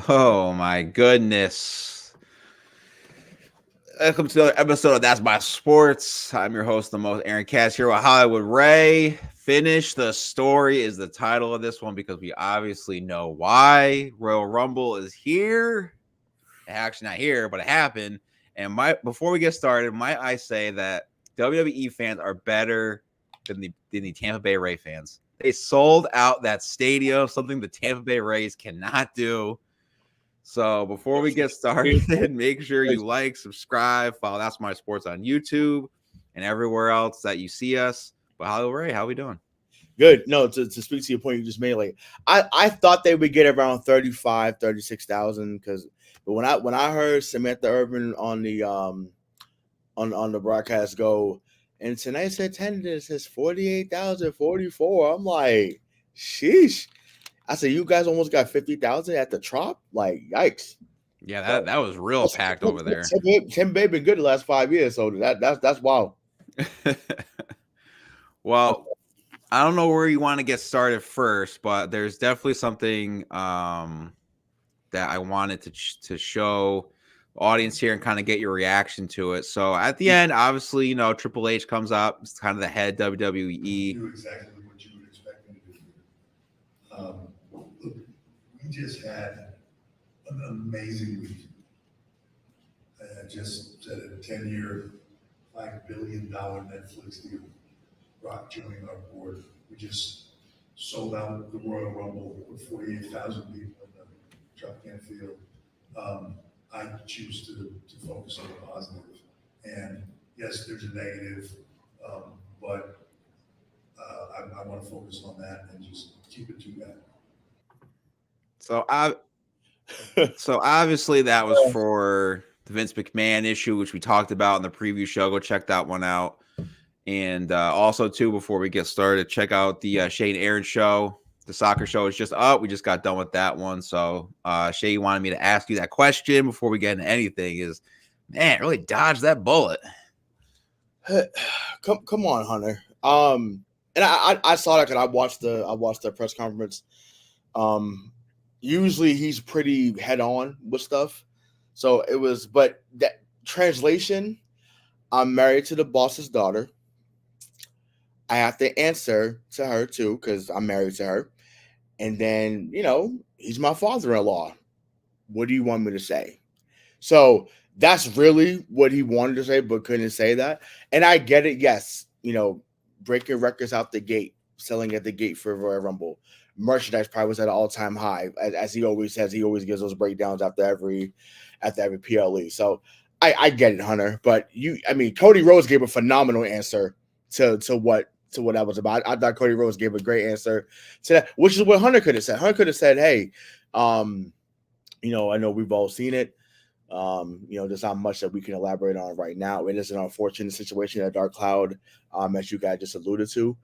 Oh my goodness. Welcome to another episode of That's My Sports. I'm your host, the most Aaron Cass here with Hollywood Ray. Finish the story is the title of this one because we obviously know why. Royal Rumble is here. Actually, not here, but it happened. And before we get started, might I say that WWE fans are better than the Tampa Bay Ray fans. They sold out that stadium, something the Tampa Bay Rays cannot do. So before we get started, make sure you like, subscribe, follow That's My Sports on YouTube and everywhere else that you see us. But Hollywood Ray, how we doing? Good. No, to speak to your point you just made, like I thought they would get around 36,000 but when I heard Samantha Urban on the broadcast go, and tonight's attendance is 48,044. I'm like, sheesh. I said, you guys almost got 50,000 at the Trop? Like, yikes. Yeah, that was real packed over there. Tim Bay been good the last 5 years, so that's wild. Well, I don't know where you want to get started first, but there's definitely something that I wanted to show the audience here and kind of get your reaction to it. So at the end, obviously, Triple H comes up. It's kind of the head WWE. Do exactly what you would expect me to do. Look, we just had an amazing week. Just said a 10-year, $5 billion Netflix deal. Rock joining our board. We just sold out the Royal Rumble with 48,000 people in the Tropicana Field. I choose to focus on the positive. And yes, there's a negative, but I want to focus on that and just keep it to that. So obviously that was for the Vince McMahon issue, which we talked about in the preview show. Go check that one out. And also, too, before we get started, check out the Shane Aaron show. The soccer show is just up. We just got done with that one. So, Shay wanted me to ask you that question before we get into anything is, man, really dodged that bullet. Come on, Hunter. And I saw that because I watched the press conference. Usually he's pretty head on with stuff. So it was, but that translation, I'm married to the boss's daughter. I have to answer to her too, because I'm married to her. And then, he's my father-in-law. What do you want me to say? So that's really what he wanted to say, but couldn't say that. And I get it. Yes. Breaking records out the gate, selling at the gate for Royal Rumble. Merchandise probably was at an all-time high. As he always says, he always gives those breakdowns after every PLE. So I get it, Hunter. But Cody Rhodes gave a phenomenal answer to what that was about. I thought Cody Rhodes gave a great answer to that, which is what Hunter could have said. Hunter could have said, hey, I know we've all seen it. There's not much that we can elaborate on right now. It is an unfortunate situation at Dark Cloud, as you guys just alluded to.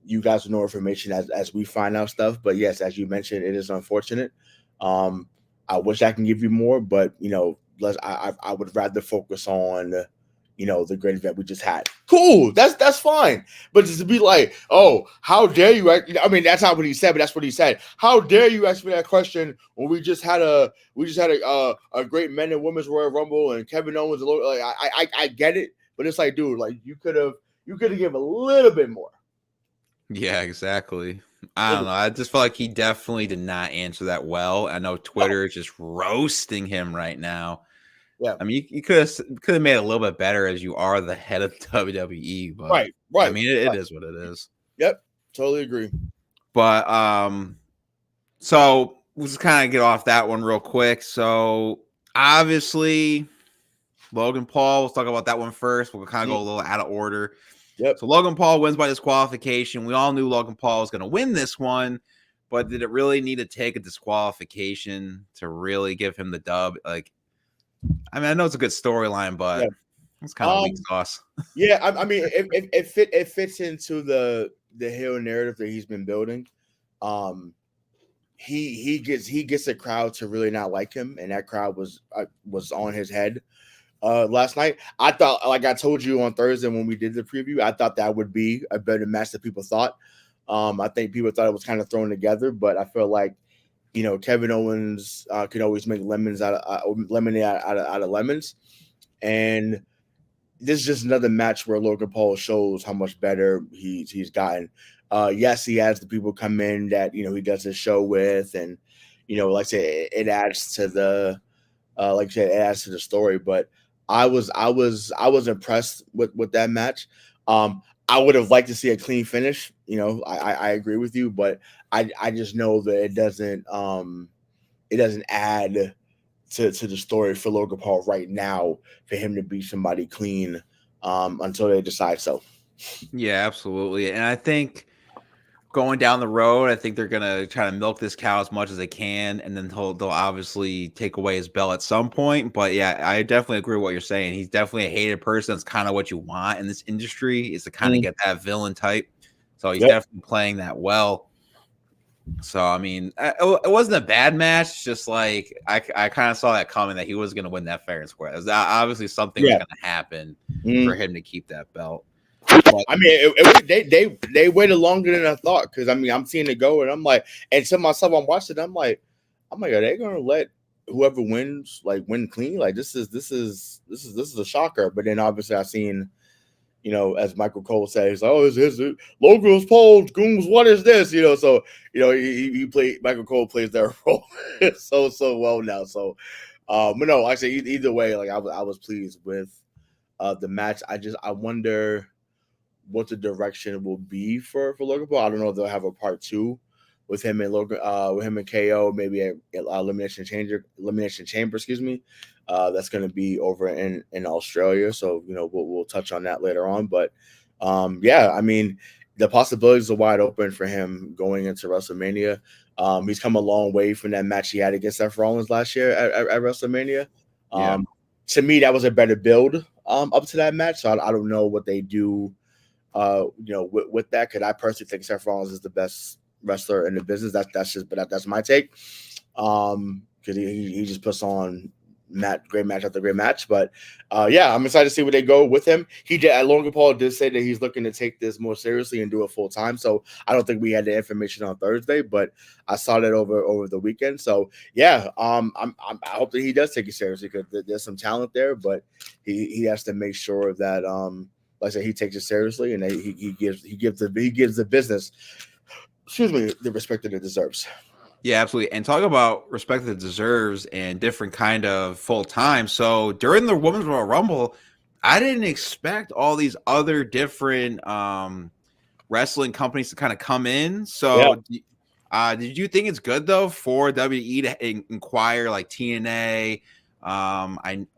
You guys will know information as we find out stuff. But yes, as you mentioned, it is unfortunate. I wish I can give you more, but I would rather focus on the great event we just had. Cool, that's fine. But just to be like, oh, how dare you? That's not what he said, but that's what he said. How dare you ask me that question when we just had a great men and women's Royal Rumble and Kevin Owens. I get it, but it's like, dude, like you could have given a little bit more. Yeah, exactly. I don't know. I just felt like he definitely did not answer that well. I know Twitter is just roasting him right now. Yeah, you could have made it a little bit better as you are the head of WWE, but right. It is what it is. Yep, totally agree. But so we'll just kind of get off that one real quick. So obviously, Logan Paul. Let's talk about that one first. We'll kind of go a little out of order. Yep. So Logan Paul wins by disqualification. We all knew Logan Paul was going to win this one, but did it really need to take a disqualification to really give him the dub? I know it's a good storyline, but it's kind of weak sauce. Yeah, it fits into the heel narrative that he's been building. He gets a crowd to really not like him, and that crowd was on his head last night. I thought, like I told you on Thursday when we did the preview, I thought that would be a better match than people thought. I think people thought it was kind of thrown together, but I feel like Kevin Owens could always make lemonade out of lemons, and this is just another match where Logan Paul shows how much better he's gotten. Yes, he has the people come in that he does his show with, and like I said, it adds to the it adds to the story. But I was impressed with that match. I would have liked to see a clean finish. I agree with you, but I just know that it doesn't add to the story for Logan Paul right now for him to beat somebody clean until they decide so. Yeah, absolutely. And I think going down the road, I think they're gonna try to milk this cow as much as they can, and then they'll obviously take away his belt at some point. But yeah, I definitely agree with what you're saying. He's definitely a hated person. That's kind of what you want in this industry, is to kind of get that villain type. So he's definitely playing that well. So I mean, it wasn't a bad match. Just like I kind of saw that coming, that he was going to win that fair and square. Obviously, something was going to happen for him to keep that belt. But, I mean, they waited longer than I thought, because I mean, I'm seeing it go, and I'm like, and to myself, I'm watching it, I'm like, are they going to let whoever wins win clean? Like this is a shocker. But then obviously I seen, as Michael Cole says, is Logan Paul's goons, what is this? So Michael Cole plays that role so well now. So but no, like I say, either way, like I was pleased with the match. I wonder what the direction will be for Logan Paul. I don't know if they'll have a part 2 with him and Logan, with him and KO, maybe a elimination chamber, excuse me. That's going to be over in Australia, so we'll touch on that later on. But yeah, I mean, the possibilities are wide open for him going into WrestleMania. He's come a long way from that match he had against Seth Rollins last year at WrestleMania. To me, that was a better build up to that match. So I don't know what they do, with that, because I personally think Seth Rollins is the best wrestler in the business. That's my take. Because he just puts on great match after great match. But yeah, I'm excited to see where they go with him. Logan Paul did say that he's looking to take this more seriously and do it full time. So I don't think we had the information on Thursday, but I saw that over the weekend. So yeah, I hope that he does take it seriously, because there's some talent there, but he has to make sure that like I said, he takes it seriously, and he gives the business, the respect that it deserves. Yeah, absolutely. And talk about respect that it deserves and different kind of full time. So during the Women's Royal Rumble, I didn't expect all these other different wrestling companies to kind of come in. So did you think it's good though for WWE to inquire like TNA?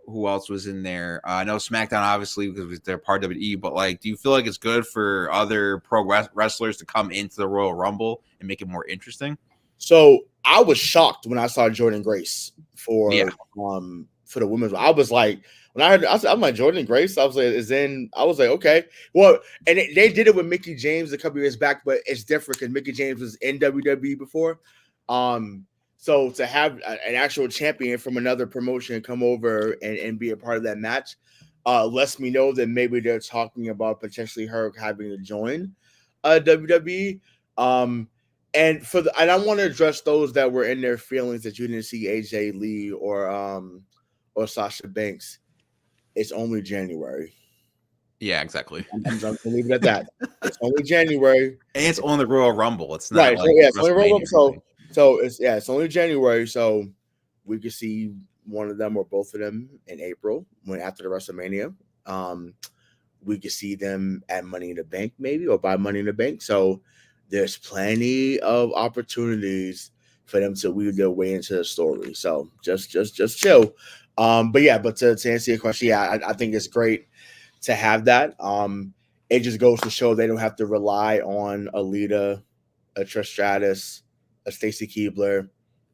Who else was in there? I know SmackDown, obviously, because they're part of WWE, but like, do you feel like it's good for other pro wrestlers to come into the Royal Rumble and make it more interesting? So I was shocked when I saw Jordynne Grace for the women's. I was like, when I heard, I'm like, Jordynne Grace. I was like, okay, well, and they did it with Mickie James a couple years back, but it's different because Mickie James was in WWE before. So to have an actual champion from another promotion come over and be a part of that match lets me know that maybe they're talking about potentially her having to join WWE. And I want to address those that were in their feelings that you didn't see AJ Lee or Sasha Banks. It's only January. Yeah, exactly. I'm just going to leave it at that. It's only January. And it's on the Royal Rumble. It's not right. Like it's only Royal Rumble. So it's only January. So we could see one of them or both of them in April after the WrestleMania. We could see them at Money in the Bank maybe, or buy Money in the Bank. So there's plenty of opportunities for them to weave their way into the story. So just chill. But to answer your question, I think it's great to have that. It just goes to show they don't have to rely on a Lita, a Trish Stratus, a Stacy Keibler,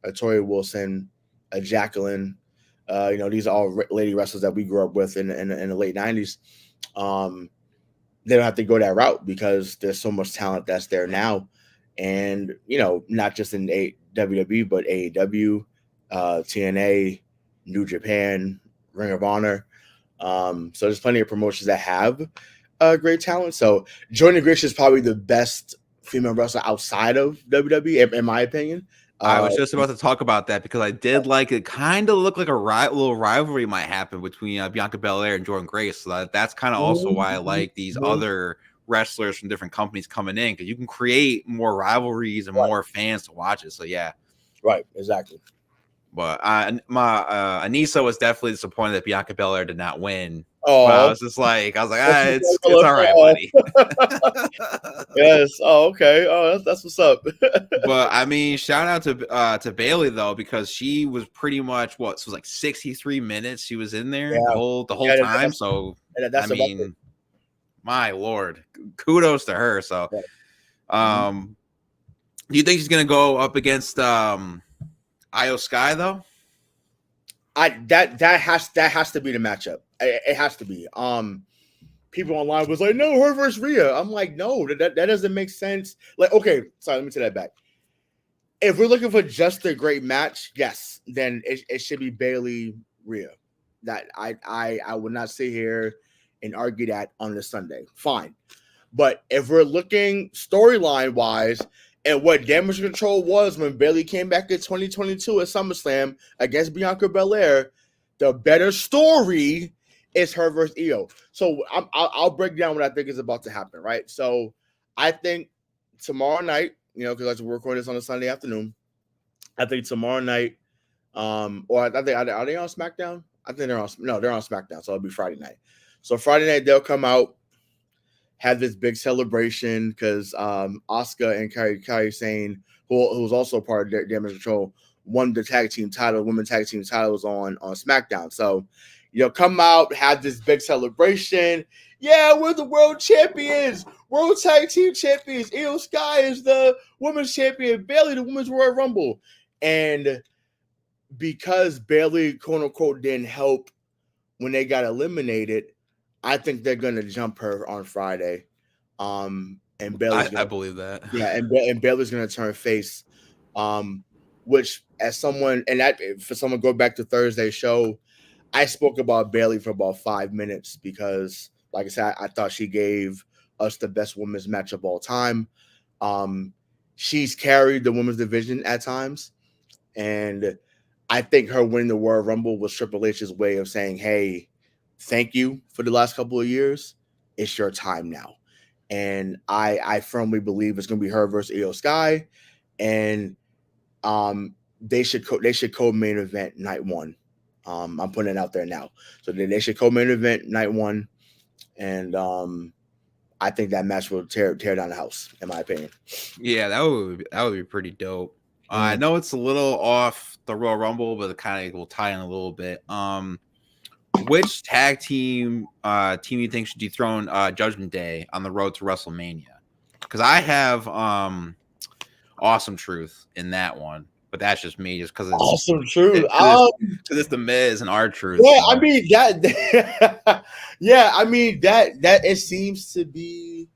a Tori Wilson, a Jacqueline. These are all lady wrestlers that we grew up with in the late 90s. They don't have to go that route because there's so much talent that's there now. And, not just in WWE, but AEW, TNA, New Japan, Ring of Honor. So there's plenty of promotions that have great talent. So Jordynne Grace is probably the best female wrestler outside of WWE, in my opinion. I was just about to talk about that because I did like it. Kind of looked like a little rivalry might happen between Bianca Belair and Jordynne Grace. So that's kind of also why I like these other wrestlers from different companies coming in, because you can create more rivalries and more fans to watch it. So yeah, right, exactly. But Anissa was definitely disappointed that Bianca Belair did not win. Oh, but I was like, it's all right, buddy. Yes. Oh, okay. Oh, that's what's up. But I mean, shout out to Bailey though, because she was pretty much so it was like 63 minutes she was in there the whole time. So I mean, my lord, kudos to her. So, do you think she's gonna go up against Io Sky though? That has to be the matchup. It has to be. People online was like, no, her versus Rhea. I'm like, no, that doesn't make sense. Like, okay, sorry, let me take that back. If we're looking for just a great match, yes, then it should be Bailey Rhea. That I would not sit here and argue that on a Sunday. Fine. But if we're looking storyline wise and what Damage Control was when Bailey came back in 2022 at SummerSlam against Bianca Belair, the better story is her versus Io. So I'll break down what I think is about to happen, right? So I think tomorrow night, because we're recording this on a Sunday afternoon, I think tomorrow night, or I think are they on SmackDown? I think they're on SmackDown, so it'll be Friday night. So Friday night they'll come out, have this big celebration because Asuka and Kairi Sane, who's also part of Damage Control, won the tag team title, women's tag team titles on SmackDown. So, come out, have this big celebration. Yeah, we're the world champions, world tag team champions. Io Sky is the women's champion, Bailey the women's Royal Rumble. And because Bailey, quote unquote, didn't help when they got eliminated, I think they're gonna jump her on Friday. And Bailey's I believe that. Yeah, and Bailey's gonna turn face. Which as someone for someone go back to Thursday's show, I spoke about Bailey for about 5 minutes because, like I said, I thought she gave us the best women's match of all time. She's carried the women's division at times, and I think her winning the Royal Rumble was Triple H's way of saying, hey, thank you for the last couple of years. It's your time now. And I firmly believe it's going to be her versus Io Sky. And they should co-main event night one. I'm putting it out there now. So they should co-main event night one. And I think that match will tear down the house, in my opinion. Yeah, that would be pretty dope. I know it's a little off the Royal Rumble, but it kind of will tie in a little bit. Which tag team you think should dethrone Judgment Day on the road to WrestleMania? Because I have Awesome Truth in that one, but that's just me, just because it's Awesome Truth. Because it's the Miz and R-Truth. Yeah, so. I mean that. Yeah, I mean that it seems to be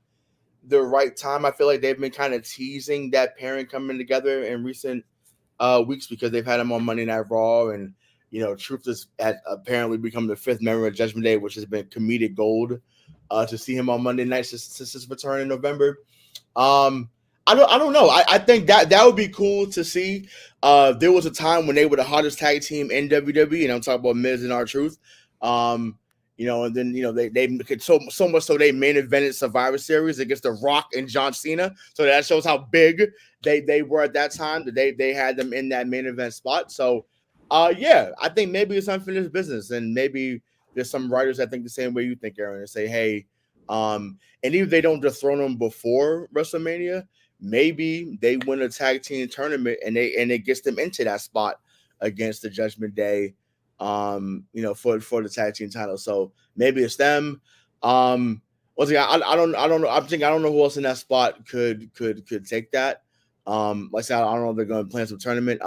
the right time. I feel like they've been kind of teasing that pairing coming together in recent weeks because they've had them on Monday Night Raw, and Truth has apparently become the 5th member of Judgment Day, which has been comedic gold to see him on Monday night since his return in November. I don't know. I think that would be cool to see. There was a time when they were the hottest tag team in WWE, and I'm talking about Miz and R-Truth. And then they so much so they main evented Survivor Series against The Rock and John Cena. So that shows how big they were at that time. That they had them in that main event spot. So yeah, I think maybe it's unfinished business, and maybe there's some writers that think the same way you think, Aaron, and say, hey, and even if they don't dethrone them before WrestleMania, maybe they win a tag team tournament and it gets them into that spot against the Judgment Day, for the tag team title. So maybe it's them. Once again, I don't know. I don't know who else in that spot could take that. Like I said, I don't know if they're going to plan some tournament.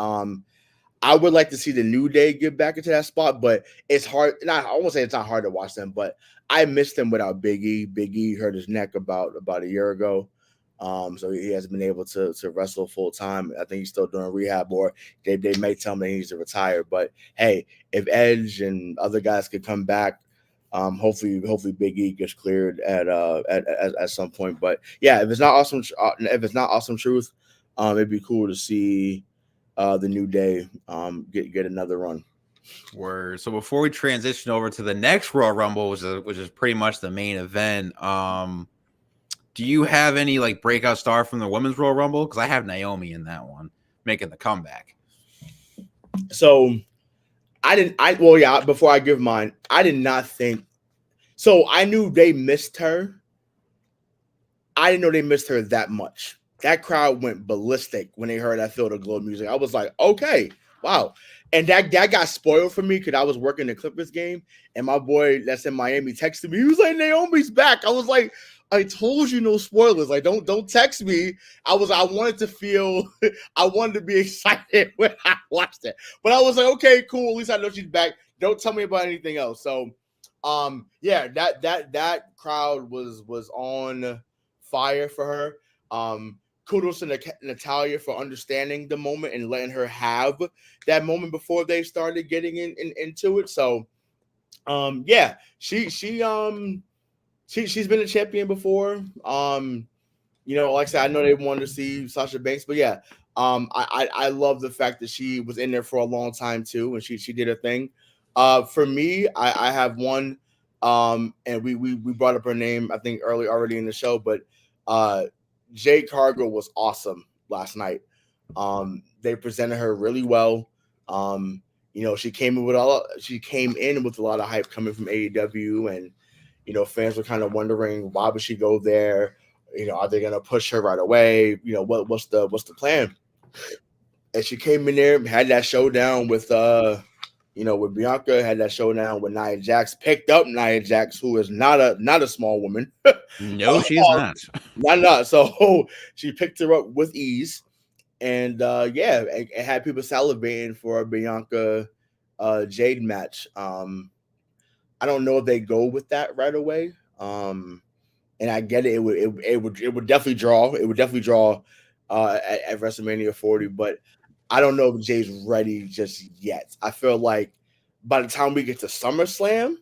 I would like to see the New Day get back into that spot, but it's hard. I won't say it's not hard to watch them, but I missed them without Big E. Big E hurt his neck about a year ago. So he hasn't been able to wrestle full time. I think he's still doing rehab, or they may tell him that he needs to retire. But hey, if Edge and other guys could come back, hopefully Big E gets cleared at some point. But yeah, if it's not Awesome Truth, it'd be cool to see the New Day get another run. Word. So before we transition over to the next Royal Rumble, which is pretty much the main event, do you have any like breakout star from the Women's Royal Rumble? Because I have Naomi in that one, making the comeback. So before I give mine, I did not think. So I knew they missed her. I didn't know they missed her that much. That crowd went ballistic when they heard that Feel the Glow music. I was like, okay, wow. And that got spoiled for me because I was working the Clippers game, and my boy that's in Miami texted me. He was like, Naomi's back. I was like, I told you no spoilers. Like, don't text me. I wanted to be excited when I watched it. But I was like, okay, cool. At least I know she's back. Don't tell me about anything else. So yeah, that crowd was on fire for her. Kudos to Natalia for understanding the moment and letting her have that moment before they started getting into it. So yeah, she's been a champion before. Like I said, I know they wanted to see Sasha Banks, but yeah, I love the fact that she was in there for a long time too, and she did her thing. For me, I have one, and we brought up her name I think already in the show, but Jade Cargill was awesome last night. They presented her really well. She came in with a lot of hype coming from AEW, and fans were kind of wondering why would she go there? Are they gonna push her right away? What's the plan? And she came in there, had that showdown with Bianca, had that showdown with Nia Jax, picked up Nia Jax, who is not a small woman. No, she's not. Not. So she picked her up with ease, and it had people salivating for a Bianca Jade match. I don't know if they go with that right away. And I get it. It would definitely draw. It would definitely draw at WrestleMania 40, but I don't know if Jay's ready just yet. I feel like by the time we get to SummerSlam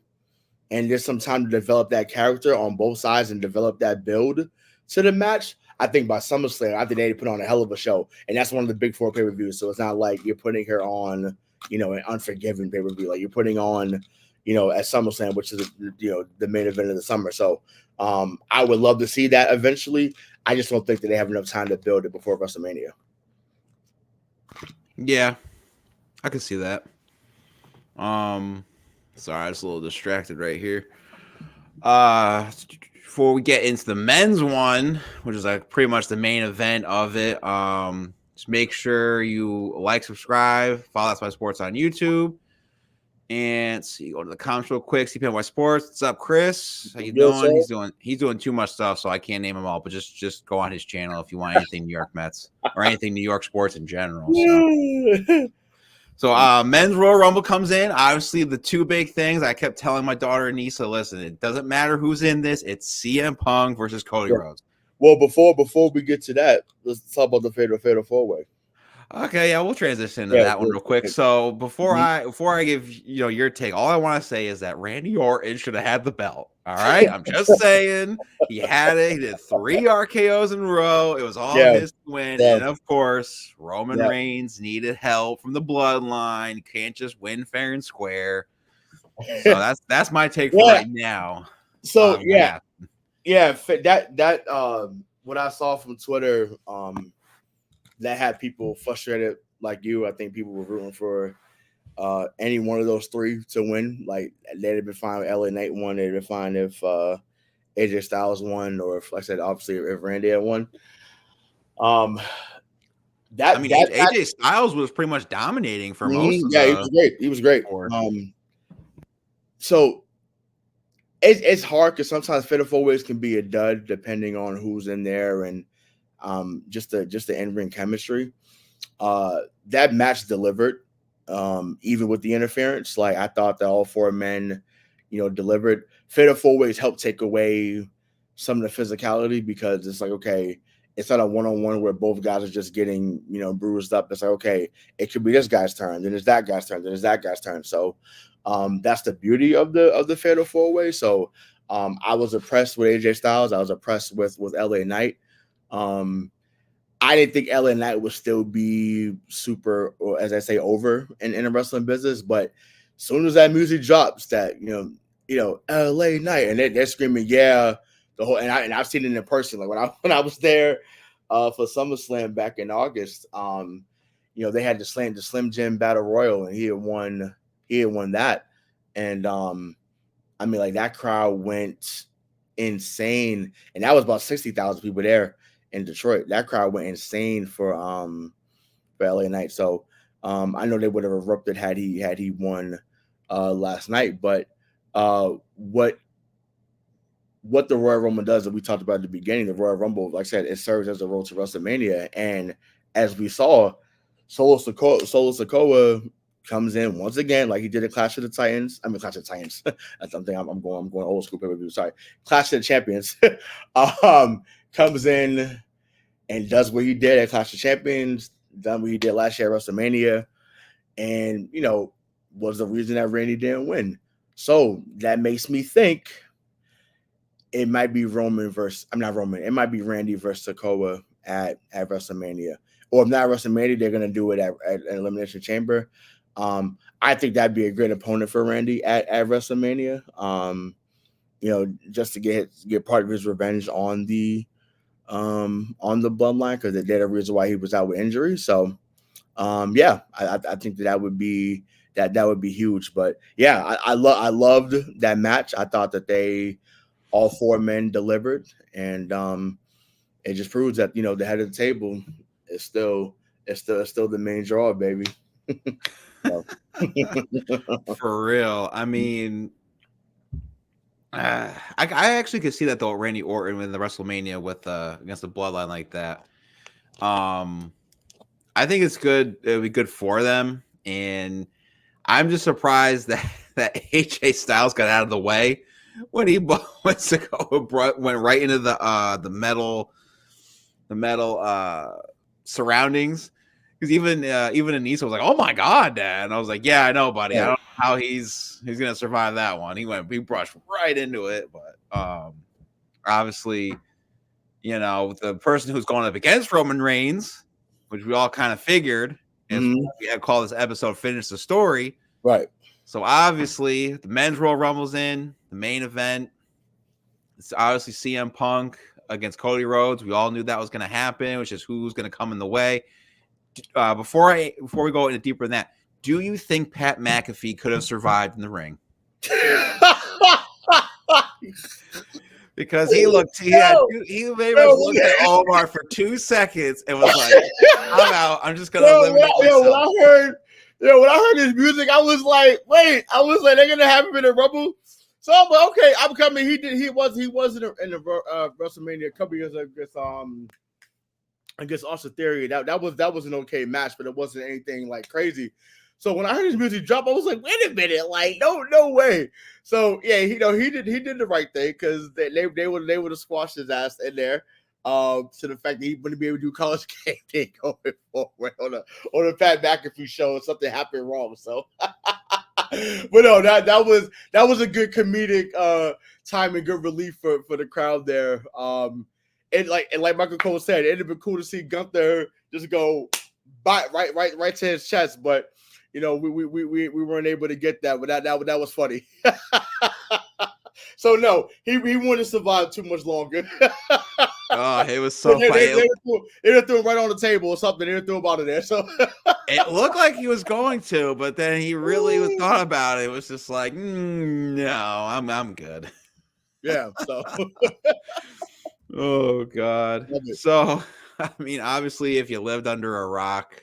and there's some time to develop that character on both sides and develop that build to the match, I think by SummerSlam, I think they put on a hell of a show. And that's one of the big 4 pay-per-views. So it's not like you're putting her on, an Unforgiven pay-per-view. Like you're putting on, at SummerSlam, which is, the main event of the summer. So I would love to see that eventually. I just don't think that they have enough time to build it before WrestleMania. Yeah, I can see that. Sorry, I was a little distracted right here. Before we get into the men's one, which is like pretty much the main event of it, just make sure you like, subscribe, follow That's My Sports on YouTube. And see, go to the comments real quick. CPNY Sports. What's up, Chris? How you doing? He's doing too much stuff, so I can't name them all. But just go on his channel if you want anything New York Mets or anything New York sports in general. So men's Royal Rumble comes in. Obviously, the 2 big things I kept telling my daughter Anissa, listen, it doesn't matter who's in this. It's CM Punk versus Cody Rhodes. Well, before we get to that, let's talk about the Fatal 4-Way. Okay, yeah, we'll transition to that one real quick. So before I give your take, all I want to say is that Randy Orton should have had the belt. All right, I'm just saying he had it. He did 3 RKOs in a row. It was all his to win, and of course, Roman Reigns needed help from the bloodline. You can't just win fair and square. So that's my take for right now. So that what I saw from Twitter, that had people frustrated like you. I think people were rooting for any one of those 3 to win. Like they'd have been fine if LA Knight won. They'd have been fine if AJ Styles won, or if, like I said, obviously if Randy had won. AJ Styles was pretty much dominating for most of he was great. So it's hard because sometimes Fatal 4-Ways can be a dud depending on who's in there and just the in-ring chemistry. That match delivered, even with the interference. Like I thought that all 4 men, delivered. Fatal 4-Ways helped take away some of the physicality because it's like, okay, it's not a one-on-one where both guys are just getting, bruised up. It's like, okay, it could be this guy's turn, then it's that guy's turn, then it's that guy's turn. So that's the beauty of the Fatal 4-Way. So I was impressed with AJ Styles. I was impressed with LA Knight. I didn't think LA Knight would still be super, or as I say, over in the wrestling business. But as soon as that music drops, that LA Knight, and they're screaming, yeah, the whole, and I've seen it in person. Like when I was there for SummerSlam back in August, they had the Slim Jim Battle Royal, and he had won that, and I mean, like, that crowd went insane, and that was about 60,000 people there in Detroit. That crowd went insane for LA Knight. So I know they would have erupted had he won last night. But what the Royal Rumble does, that we talked about at the beginning, the Royal Rumble, like I said, it serves as a road to WrestleMania. And as we saw, Solo Sikoa comes in once again, like he did at Clash of the Titans. I mean, Clash of the Titans. That's something I'm going old school pay-per-view. Sorry, Clash of the Champions. Comes in and does what he did at Clash of Champions, done what he did last year at WrestleMania, and was the reason that Randy didn't win. So that makes me think it might be It might be Randy versus Sikoa at WrestleMania, or if not WrestleMania, they're gonna do it at Elimination Chamber. I think that'd be a great opponent for Randy at WrestleMania. Just to get part of his revenge on the bloodline, because they're the reason why he was out with injury. So I think that would be huge. But yeah, I loved that match. I thought that all four men delivered, and it just proves that the head of the table is still the main draw, baby. For real. I mean, I actually could see that though, Randy Orton in the WrestleMania with against the Bloodline like that. I think it's good. It'll be good for them, and I'm just surprised that AJ Styles got out of the way when he went right into the metal surroundings. Because even Anissa was like, "Oh my god, Dad!" And I was like, "Yeah, I know, buddy. I don't know how he's gonna survive that one." He brushed right into it, but obviously, the person who's going up against Roman Reigns, which we all kind of figured, is we had called this episode "Finish the Story," right? So obviously, the men's Royal Rumble's in the main event. It's obviously CM Punk against Cody Rhodes. We all knew that was going to happen, which is who's going to come in the way. Before we go into deeper than that, do you think Pat McAfee could have survived in the ring? Because he looked at Omar for 2 seconds and was like, "I'm out. I'm just gonna eliminate myself." When I heard his music, I was like, "Wait!" I was like, "They're gonna have him in a Rumble." So I'm like, "Okay, I'm coming." He was in the WrestleMania a couple years against Austin Theory. That was an okay match, but it wasn't anything like crazy. So when I heard his music drop, I was like, "Wait a minute! Like, no way!" So yeah, he did the right thing, because they would have squashed his ass in there. To the fact that he wouldn't be able to do College Game Day going forward on a Pat McAfee show, and something happened wrong. So, but no, that was a good comedic time and good relief for the crowd there. And like Michael Cole said, it'd have been cool to see Gunther just go right to his chest, but we weren't able to get that. But that was funny. So no, he wouldn't survive too much longer. Oh, it was so funny. They threw him right on the table or something. They threw him out of there. So it looked like he was going to, but then he really thought about it. It was just like, no, I'm good. Yeah. So. Oh God. So I mean, obviously, if you lived under a rock,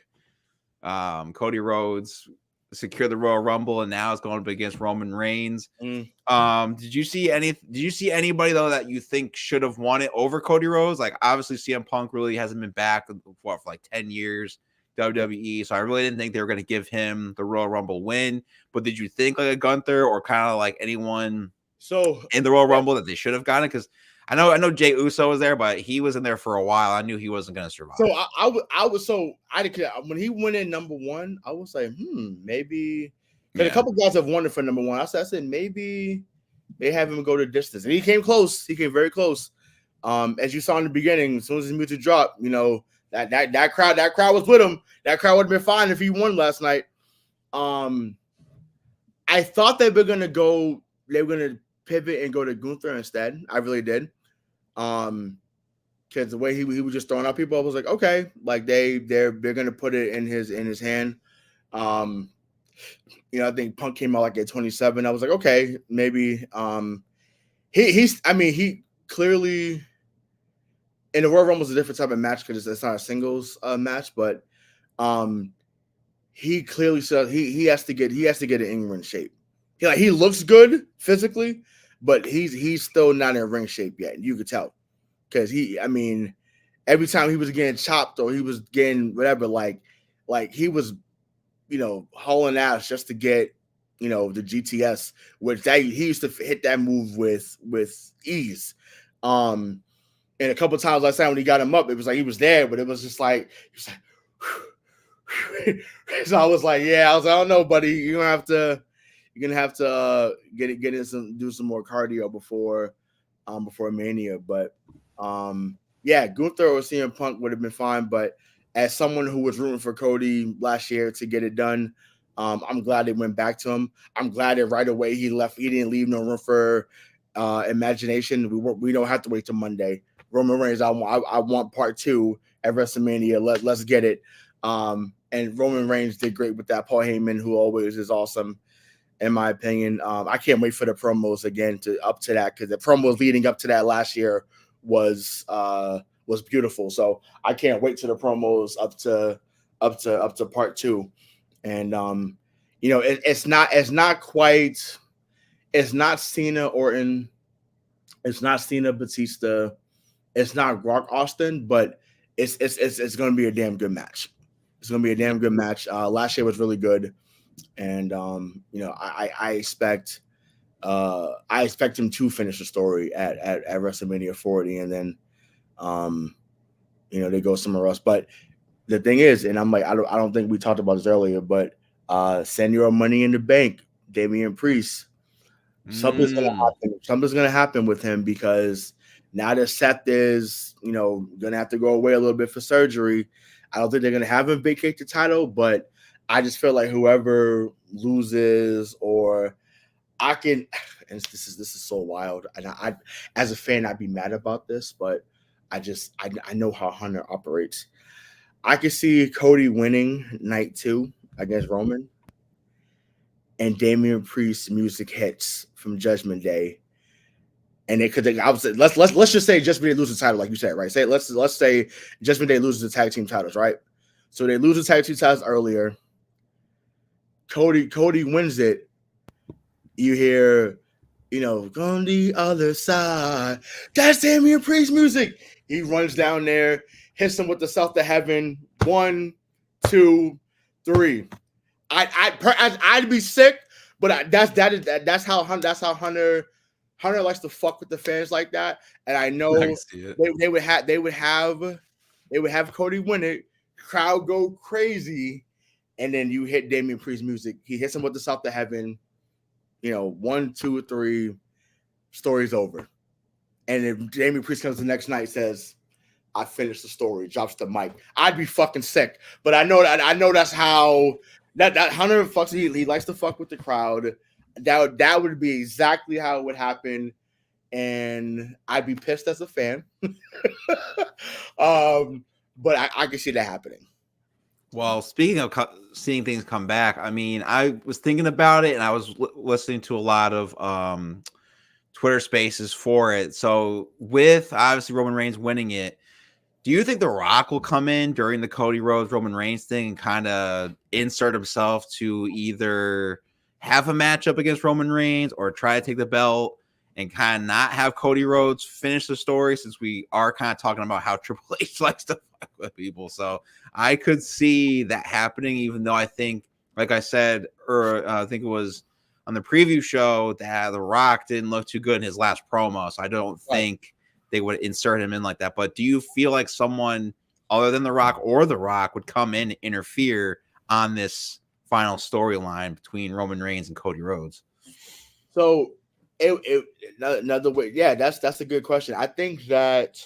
Cody Rhodes secured the Royal Rumble, and now it's going up against Roman Reigns. Did you see anybody though that you think should have won it over Cody Rhodes? Like, obviously CM Punk really hasn't been back for like 10 years WWE, so I really didn't think they were going to give him the Royal Rumble win. But did you think like a Gunther or kind of like anyone in the Royal Rumble that they should have gotten? Because I know Jey Uso was there, but he was in there for a while. I knew he wasn't going to survive. So I declare, when he went in number one, I was like, maybe, because a couple guys have won it for number one. I said maybe they have him go the distance, and he came close. He came very close. As you saw in the beginning, as soon as his music dropped, That crowd was with him. That crowd would have been fine if he won last night. I thought they were gonna pivot and go to Gunther instead. I really did. Because the way he was just throwing out people, I was like, okay, like they're gonna put it in his hand. I think Punk came out like at 27. I was like, okay, maybe. He clearly in the Royal Rumble is a different type of match because it's not a singles match, but he clearly said he has to get an in-ring shape. He looks good physically, but he's still not in ring shape yet. You could tell because every time he was getting chopped or he was getting whatever, like he was, hauling ass just to get, the GTS, which he used to hit that move with ease. And a couple of times last time when he got him up, it was like he was there, but it was just like he was like. So I was like, I don't know, buddy. You're gonna have to do some more cardio before Mania. But Gunther or CM Punk would have been fine. But as someone who was rooting for Cody last year to get it done, I'm glad they went back to him. I'm glad that right away he left. He didn't leave no room for imagination. We don't have to wait till Monday. Roman Reigns, I want part 2 at WrestleMania. Let's get it. And Roman Reigns did great with that. Paul Heyman, who always is awesome, in my opinion. I can't wait for the promos again up to that, because the promos leading up to that last year was beautiful. So I can't wait to the promos up to part 2. And it's not Cena Orton, it's not Cena Batista, it's not Rock Austin, but it's going to be a damn good match. It's going to be a damn good match. Last year was really good, and I expect him to finish the story at WrestleMania 40, and then they go somewhere else. But the thing is, and I'm like, I don't think we talked about this earlier, but send your Money in the Bank, Damian Priest. Something's gonna happen. Something's gonna happen with him, because now that Seth is, gonna have to go away a little bit for surgery. I don't think they're gonna have him vacate the title, but I just feel like whoever loses, or I can, and this is so wild. And I as a fan, I'd be mad about this, but I know how Hunter operates. I could see Cody winning night 2 against Roman, and Damian Priest's music hits from Judgment Day, and let's just say Judgment Day loses the title, like you said, right? Let's say Judgment Day loses the tag team titles, right? So they lose the tag team titles earlier. Cody wins it. You hear, on the other side, that's Damian Priest music. He runs down there, hits him with the South to Heaven. 1, 2, 3. I'd be sick, but that's how Hunter likes to fuck with the fans like that. And I know they would have Cody win it, crowd go crazy, and then you hit Damian Priest music. He hits him with the South to Heaven. 1, 2, 3, story's over. And if Damian Priest comes the next night, says, I finished the story, drops the mic, I'd be fucking sick. But I know that's how that Hunter fucks. He likes to fuck with the crowd. That would be exactly how it would happen, and I'd be pissed as a fan. But I can see that happening. Well, speaking of seeing things come back, I was thinking about it, and I was listening to a lot of Twitter Spaces for it. So with obviously Roman Reigns winning it, do you think The Rock will come in during the Cody Rhodes Roman Reigns thing and kind of insert himself to either have a matchup against Roman Reigns or try to take the belt and kind of not have Cody Rhodes finish the story, since we are kind of talking about how Triple H likes to fuck with people? So I could see that happening, even though I think, like I said, I think it was on the preview show, that The Rock didn't look too good in his last promo. So I don't think they would insert him in like that. But do you feel like someone other than The Rock or The Rock would come in and interfere on this final storyline between Roman Reigns and Cody Rhodes? So another way, that's a good question. I think that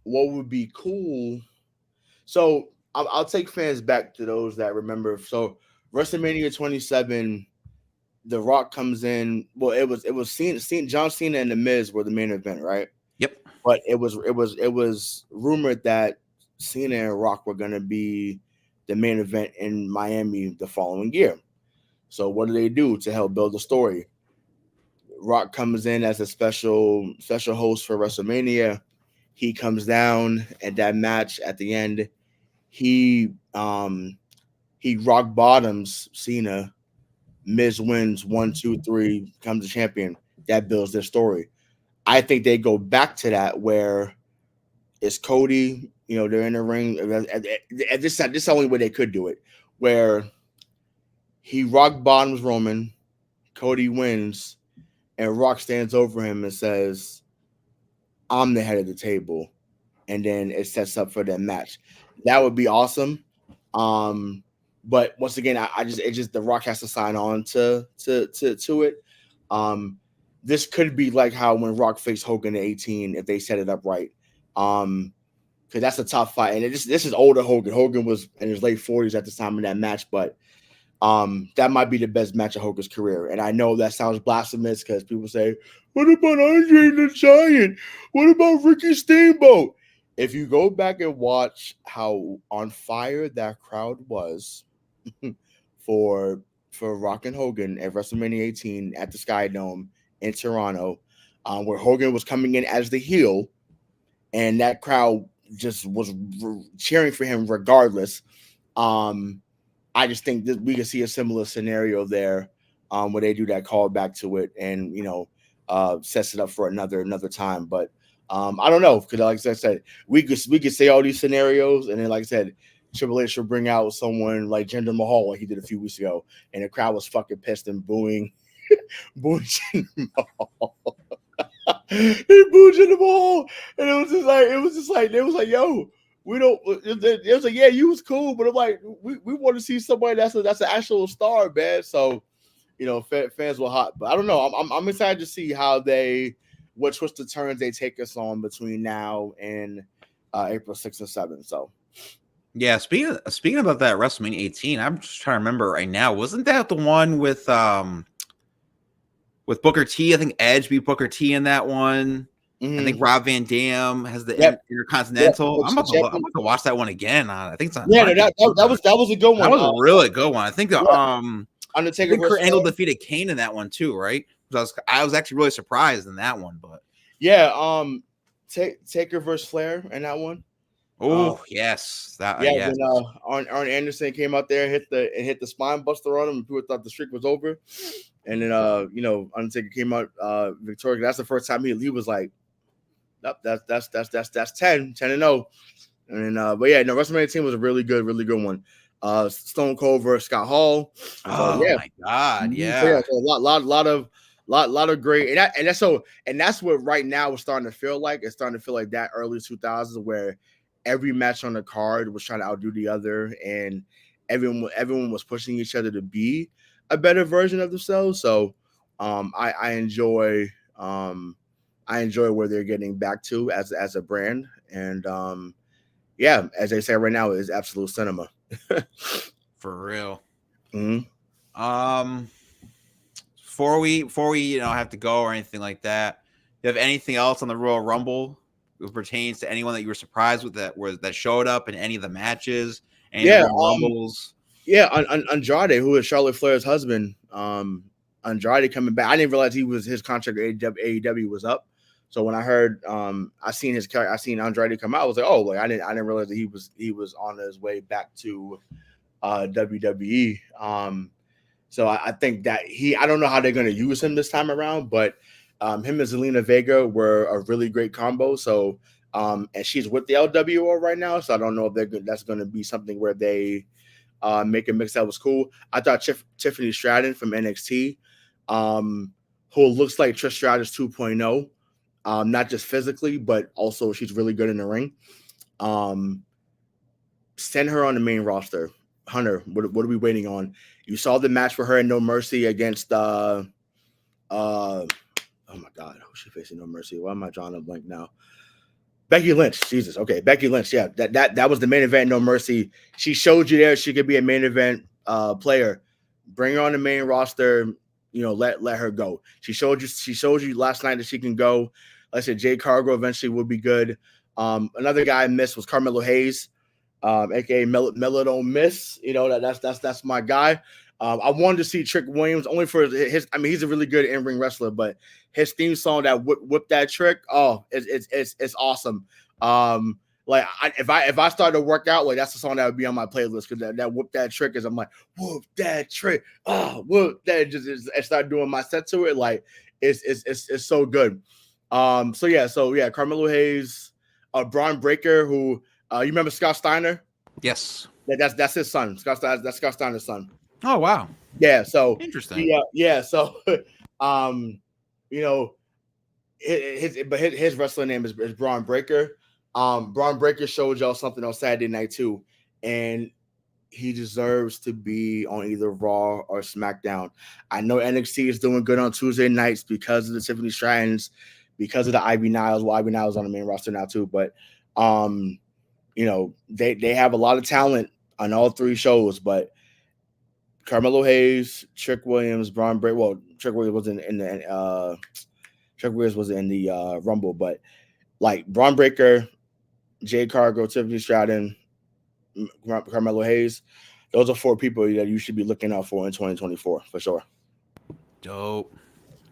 what would be cool? So I'll take fans back to those that remember. So WrestleMania 27, The Rock comes in. Well, it was John Cena and The Miz were the main event, right? Yep. But it was rumored that Cena and Rock were gonna be the main event in Miami the following year. So what do to help build the story? Rock comes in as a special host for WrestleMania. He comes down at that match at the end. He rock bottoms Cena. Miz wins 1, 2, 3, becomes the champion. That builds their story. I think they go back to that where it's Cody. You know, they're in the ring. This is the only way they could do it. Where he rock bottoms Roman, Cody wins, and Rock stands over him and says, "I'm the head of the table," and then it sets up for that match. That would be awesome. But once again, it's just The Rock has to sign on to it. This could be like how when Rock faced Hogan in 18, if they set it up right. Because that's a tough fight, and this is older Hogan. Hogan was in his late 40s at the time of that match, but that might be the best match of Hogan's career. And I know that sounds blasphemous because people say, "What about Andre the Giant? What about Ricky Steamboat?" If you go back and watch how on fire that crowd was for Rock and Hogan at WrestleMania 18 at the Sky Dome in Toronto, where Hogan was coming in as the heel, and that crowd just was cheering for him regardless. I just think that we can see a similar scenario there, where they do that call back to it, and sets it up for another time. But I don't know, because like I said, we could say all these scenarios, and then like I said, Triple H should bring out someone like Jinder Mahal, like he did a few weeks ago, and the crowd was fucking pissed and booing Jinder Mahal. He booed Jinder Mahal, and it was just like they was like, "Yo, we don't." It was like, "Yeah, you was cool," but I'm like, we want to see somebody that's an actual star, man. So, fans were hot, but I don't know. I'm excited to see what twisted turns they take us on between now and April 6th and 7th. So. Yeah, speaking about that WrestleMania 18, I'm just trying to remember right now. Wasn't that the one with Booker T? I think Edge beat Booker T in that one. Mm-hmm. I think Rob Van Dam has the Intercontinental. I'm about to watch that one again. I think it's on. Yeah, that was a good one. That was a really good one. I think Undertaker Kurt Angle defeated Kane in that one too, right? I was actually really surprised in that one, but Taker versus Flair in that one. Oh yes, when Arn Anderson came out there and hit the spine buster on him, and people thought the streak was over, and then Undertaker came out victorious. That's the first time he was like, nope, that's 10-0, and then but yeah, no, WrestleMania 18 was a really good one. Stone Cold versus Scott Hall. My God, yeah. So, a lot of great, and that's what right now is starting to feel like. It's starting to feel like that early 2000s where every match on the card was trying to outdo the other, and everyone was pushing each other to be a better version of themselves. So I enjoy where they're getting back to as a brand, and as they say right now, is absolute cinema. For real. Mm-hmm. Before we have to go or anything like that, do you have anything else on the Royal Rumble that pertains to anyone that you were surprised with that showed up in any of the matches? Rumbles? Andrade, who is Charlotte Flair's husband. Andrade coming back. I didn't realize his contract at AEW was up. So when I heard, I seen Andrade come out, I was like, oh, like I didn't realize that he was on his way back to WWE. So I think that I don't know how they're going to use him this time around, but him and Zelina Vega were a really great combo. So, and she's with the LWO right now, so I don't know if that's going to be something where they make a mix that was cool. I thought Tiffany Stratton from NXT, who looks like Trish Stratus 2.0, not just physically, but also she's really good in the ring. Send her on the main roster. Hunter, what are we waiting on? You saw the match for her in No Mercy against oh my God, who's she facing No Mercy? Why am I drawing a blank now? Becky Lynch, Jesus. Okay, Becky Lynch. Yeah, that was the main event. No Mercy. She showed you there she could be a main event player. Bring her on the main roster. Let her go. She showed you last night that she can go. Like I said, Jade Cargill eventually would be good. Another guy I missed was Carmelo Hayes, aka Melo Don't Miss. That's my guy. I wanted to see Trick Williams only for his. I mean, he's a really good in-ring wrestler, but his theme song that whip that trick, it's awesome. If I started to work out, like that's the song that would be on my playlist because that whip that trick is I'm like whoop that trick, whoop that just I start doing my set to it like it's so good. Carmelo Hayes, Braun Breaker, who you remember Scott Steiner? Yes, that's his son. That's Scott Steiner's son. Oh wow. Yeah. So interesting. So his wrestling name is Braun Breaker. Braun Breaker showed y'all something on Saturday night too, and he deserves to be on either Raw or SmackDown. I know NXT is doing good on Tuesday nights because of the Tiffany Strattons, because of the Ivy Niles. Well, Ivy Niles on the main roster now too, but they have a lot of talent on all three shows, but Carmelo Hayes, Trick Williams, Braun Breaker. Well, Trick Williams wasn't in the Rumble, but like Braun Breaker, Jade Cargill, Tiffany Stratton, Carmelo Hayes, those are 4 people that you should be looking out for in 2024 for sure. Dope.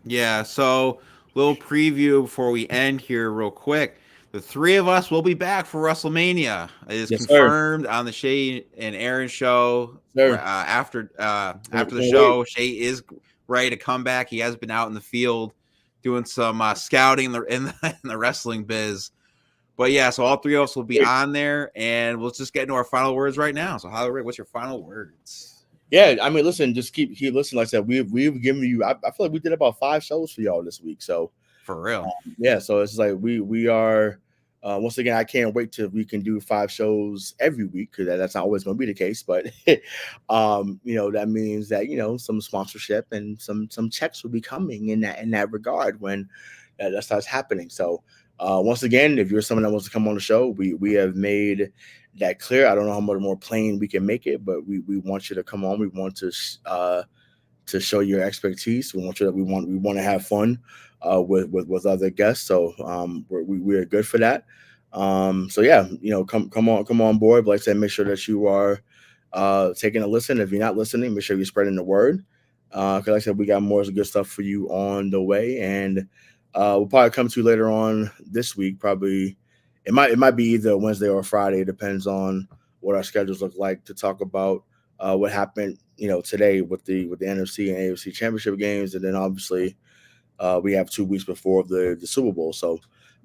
Yeah. So little preview before we end here, real quick. The 3 of us will be back for WrestleMania. It is confirmed on the Shay and Aaron show. After the show, Shay is ready to come back. He has been out in the field doing some scouting in the wrestling biz. But yeah, so all 3 of us will be on there, and we'll just get into our final words right now. So, Holly, what's your final words? Yeah, I mean, listen, just keep listening. Like I said, we've given you. I feel like we did about 5 shows for y'all this week. So for real, so it's like we are. Once again, I can't wait till we can do 5 shows every week because that's not always going to be the case. But that means that some sponsorship and some checks will be coming in that regard when that starts happening. So once again, if you're someone that wants to come on the show, we have made that clear. I don't know how much more plain we can make it, but we want you to come on. We want to show your expertise. We want to have fun with other guests. So we're good for that. Come on board. But like I said, make sure that you are taking a listen. If you're not listening, make sure you're spreading the word. Because like I said, we got more good stuff for you on the way, and we'll probably come to you later on this week. Probably it might be either Wednesday or Friday. It depends on what our schedules look like to talk about what happened today with the NFC and AFC championship games, and then obviously we have 2 weeks before the Super Bowl. So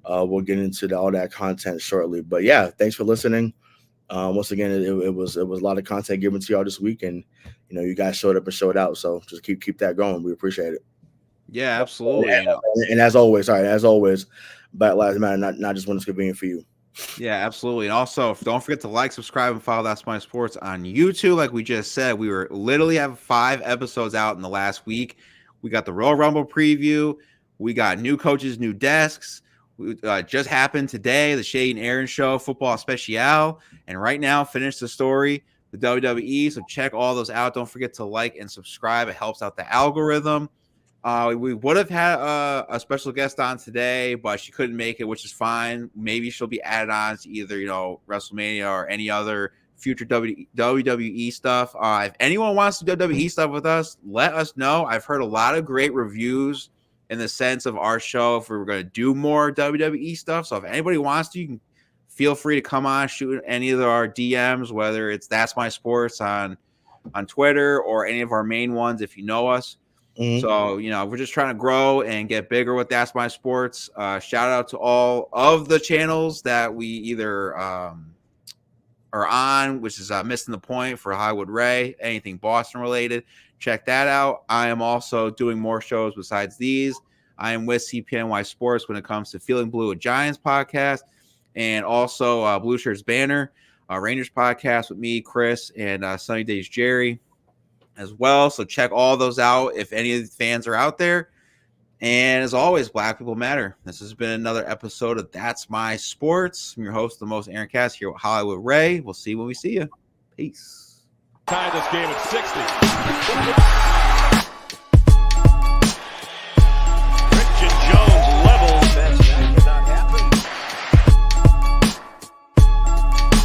we'll get into all that content shortly. But yeah, thanks for listening. Once again, it was a lot of content given to y'all this week, and you guys showed up and showed out. So just keep that going. We appreciate it. Yeah, absolutely. And as always, Black Lives Matter, not just when it's convenient for you. Yeah, absolutely. And also, don't forget to like, subscribe, and follow That's My Sports on YouTube. Like we just said, we were literally have 5 episodes out in the last week. We got the Royal Rumble preview. We got new coaches, new desks. We just happened today, the Shay and Aaron show, football special. And right now, finish the story, the WWE. So check all those out. Don't forget to like and subscribe. It helps out the algorithm. We would have had a special guest on today, but she couldn't make it, which is fine. Maybe she'll be added on to either, WrestleMania or any other future WWE stuff. If anyone wants to do WWE stuff with us, let us know. I've heard a lot of great reviews in the sense of our show if we were going to do more WWE stuff. So if anybody wants to, you can feel free to come on, shoot any of our DMs, whether it's That's My Sports on Twitter or any of our main ones if you know us. Mm-hmm. So, we're just trying to grow and get bigger with That's My Sports. Shout out to all of the channels that we either are on, which is Missing the Point for Hollywood Ray, anything Boston related. Check that out. I am also doing more shows besides these. I am with CPNY Sports when it comes to Feeling Blue, a Giants podcast, and also Blue Shirts Banner, Rangers podcast with me, Chris, and Sunny Days Jerry as well. So check all those out if any of the fans are out there. And as always, Black people matter. This has been another episode of That's My Sports. I'm your host, the most Aaron Cass, here with Hollywood Ray. We'll see you when we see you. Peace. Tie this game at 60.